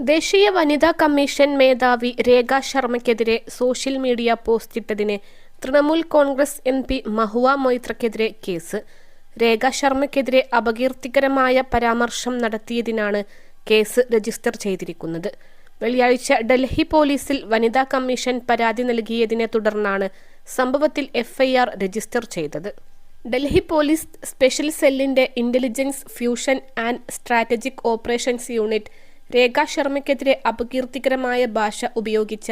ദേശീയ വനിതാ കമ്മീഷൻ മേധാവി രേഖ ശർമ്മയ്ക്കെതിരെ സോഷ്യൽ മീഡിയ പോസ്റ്റിട്ടതിന് തൃണമൂൽ കോൺഗ്രസ് MP മഹുവ മൊയ്ത്രയ്ക്കെതിരെ കേസ്. രേഖ ശർമ്മയ്ക്കെതിരെ അപകീർത്തികരമായ പരാമർശം നടത്തിയതിനാണ് കേസ് രജിസ്റ്റർ ചെയ്തിരിക്കുന്നത്. വെള്ളിയാഴ്ച ഡൽഹി പോലീസിൽ വനിതാ കമ്മീഷൻ പരാതി നൽകിയതിനെ തുടർന്നാണ് സംഭവത്തിൽ FIR രജിസ്റ്റർ ചെയ്തത്. ഡൽഹി പോലീസ് സ്പെഷ്യൽ സെല്ലിന്റെ intelligence fusion and strategic operations unit Rekha ശർമ്മയ്ക്കെതിരെ അപകീർത്തികരമായ ഭാഷ ഉപയോഗിച്ച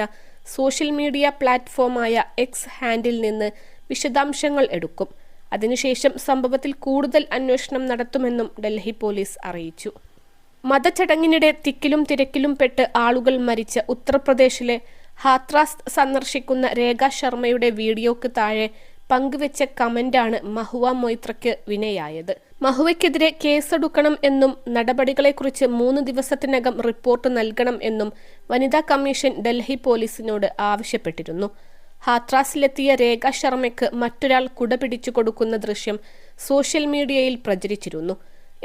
സോഷ്യൽ മീഡിയ പ്ലാറ്റ്ഫോമായ X ഹാൻഡിൽ നിന്ന് വിശദാംശങ്ങൾ എടുക്കും. അതിനുശേഷം സംഭവത്തിൽ കൂടുതൽ അന്വേഷണം നടത്തുമെന്നും ഡൽഹി പോലീസ് അറിയിച്ചു. മതചടങ്ങിനിടെ തിക്കിലും തിരക്കിലും പെട്ട് ആളുകൾ മരിച്ച ഉത്തർപ്രദേശിലെ ഹാത്രാസ് സന്ദർശിക്കുന്ന രേഖ ശർമ്മയുടെ വീഡിയോക്ക് താഴെ പങ്കുവെച്ച കമന്റാണ് മഹുവ മൊയ്ത്രയ്ക്ക് വിനയായത്. മഹുവയ്ക്കെതിരെ കേസെടുക്കണം എന്നും നടപടികളെക്കുറിച്ച് 3 ദിവസത്തിനകം റിപ്പോർട്ട് നൽകണം എന്നും വനിതാ കമ്മീഷൻ ഡൽഹി പോലീസിനോട് ആവശ്യപ്പെട്ടിരുന്നു. ഹാത്രാസിലെത്തിയ രേഖ ശർമ്മയ്ക്ക് മറ്റൊരാൾ കുട പിടിച്ചു കൊടുക്കുന്ന ദൃശ്യം സോഷ്യൽ മീഡിയയിൽ പ്രചരിച്ചിരുന്നു.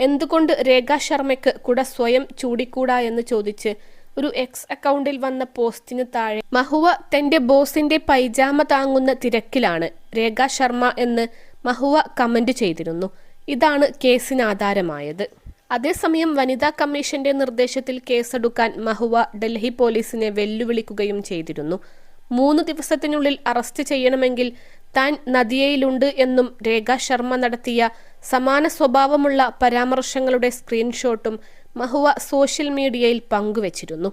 എന്തുകൊണ്ട് രേഖ ശർമ്മയ്ക്ക് കുട സ്വയം ചൂടിക്കൂടാ എന്ന് ചോദിച്ച് ഒരു X അക്കൗണ്ടിൽ വന്ന പോസ്റ്റിന് താഴെ മഹുവ തന്റെ ബോസിന്റെ പൈജാമ താങ്ങുന്ന തിരക്കിലാണ് രേഖ ശർമ്മ എന്ന് മഹുവ കമന്റ് ചെയ്തിരുന്നു. ഇതാണ് കേസിന് ആധാരമായത്. അതേസമയം വനിതാ കമ്മീഷന്റെ നിർദ്ദേശത്തിൽ കേസെടുക്കാൻ മഹുവ ഡൽഹി പോലീസിനെ വെല്ലുവിളിക്കുകയും ചെയ്തിരുന്നു. 3 ദിവസത്തിനുള്ളിൽ അറസ്റ്റ് ചെയ്യണമെങ്കിൽ താൻ നദിയയിലുണ്ട് എന്നും രേഖ ശർമ്മ നടത്തിയ സമാന സ്വഭാവമുള്ള പരാമർശങ്ങളുടെ സ്ക്രീൻഷോട്ടും മഹുവ സോഷ്യൽ മീഡിയയിൽ പങ്കുവച്ചിരുന്നു.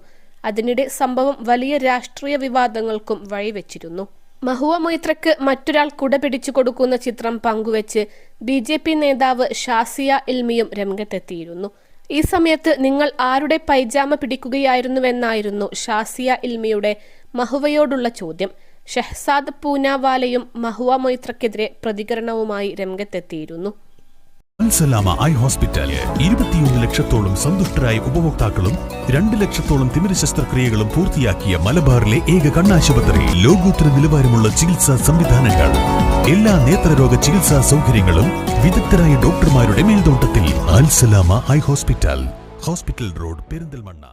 അതിനിടെ സംഭവം വലിയ രാഷ്ട്രീയ വിവാദങ്ങൾക്കും വഴിവെച്ചിരുന്നു. മഹുവ മൊയ്ത്രയ്ക്ക് മറ്റൊരാൾ കുട പിടിച്ചു കൊടുക്കുന്ന ചിത്രം പങ്കുവെച്ച് BJP നേതാവ് ഷാസിയ ഇൽമിയും രംഗത്തെത്തിയിരുന്നു. ഈ സമയത്ത് നിങ്ങൾ ആരുടെ പൈജാമ പിടിക്കുകയായിരുന്നുവെന്നായിരുന്നു ഷാസിയ ഇൽമിയുടെ മഹുവയോടുള്ള ചോദ്യം. ഷഹസാദ് പൂനാവാലയും മഹുവ മൊയ്ത്രയ്ക്കെതിരെ പ്രതികരണവുമായി രംഗത്തെത്തിയിരുന്നു. അൽസലാമ ഐ ഹോസ്പിറ്റൽ 21 ലക്ഷത്തോളം സന്തുഷ്ടരായ ഉപഭോക്താക്കളും 2 ലക്ഷത്തോളം തിമിര ശസ്ത്രക്രിയകളും പൂർത്തിയാക്കിയ മലബാറിലെ ഏക കണ്ണാശുപത്രി. ലോകോത്തര നിലവാരമുള്ള ചികിത്സാ സംവിധാനങ്ങൾ, എല്ലാ നേത്രരോഗ ചികിത്സാ സൗകര്യങ്ങളും വിദഗ്ധരായ ഡോക്ടർമാരുടെ മേൽനോട്ടത്തിൽ. Al Salama eye hospital, hospital road, Perinthalmanna.